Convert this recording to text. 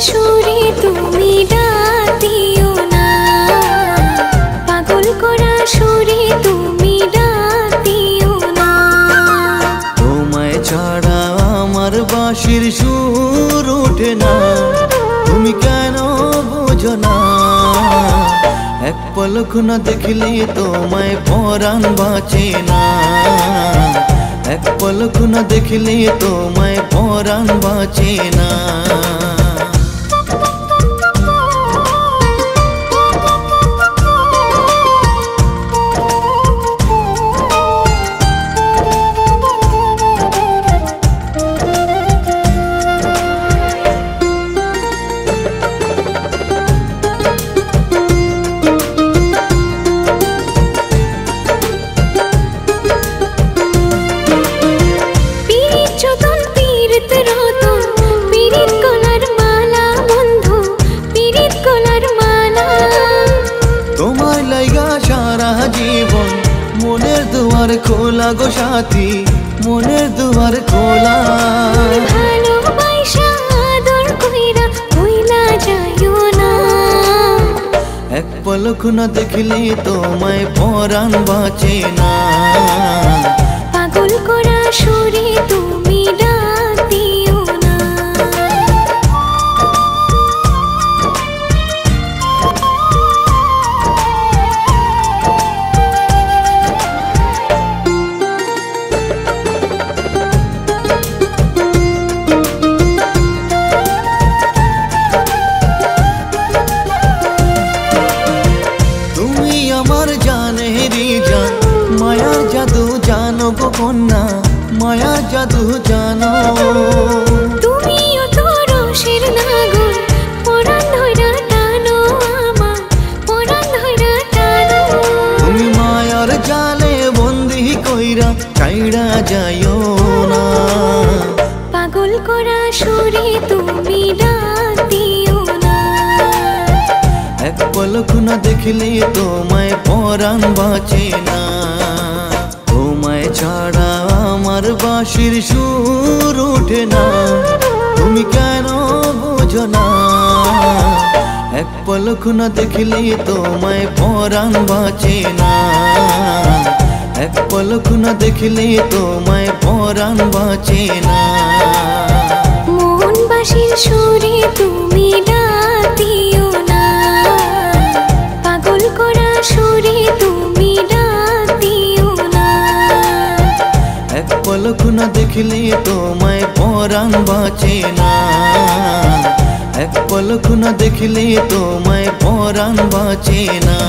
সুরে তুমি ডাক দিও না, পাগল করা সুরে তুমি ডাক দিও না। তোমায় ছাড়া আমার বাঁশির সুর ওঠে না, তুমি কেন বোঝো না? এক পলক না দেখলে তোমায় পরাণ বাঁচে না, এক পলক না দেখলে তোমায় পরাণ বাঁচে না। জীবন মনের দুয়ার খোলা গো সাথী, মনের দুয়ার খোলা। ভালোবাসা আদর কইরা ভুইলা যাইও না, এক পলক না দেখলে তোমায় পরাণ বাঁচে না। পাগল করা সুরে তুমি ডাক দিও না। আমার জানেরি জান, মায়ার জাদু জানো গো কন্যা, মায়ার জাদু জানো। তুমিও তো রসের নাগর, পরাণ ধইরা টানো আমার, পরাণ ধইরা টানো। তুমি মায়ার জালে বন্দি কইরা ছাইড়া যাইও না, পাগল করা সুরে তুমি ডাক দিও না। এক পলক না দেখলে তোমায় পরাণ বাঁচে না। তোমায় ছাড়া আমার বাঁশির সুর ওঠে না, তুমি কেন বোঝো না? এক পলক না দেখলে তোমায় পরাণ বাঁচে না, এক পলক না দেখলে তোমায় পরাণ বাঁচে না। মন বাঁশির সুরে তুমি ডাক দিও না, পাগল করা সুরে তুমি ডাক দিও না। এক পলক না দেখলে তোমায় পরাণ বাঁচে না, এক পলক না দেখলে তোমায় পরাণ বাঁচে না।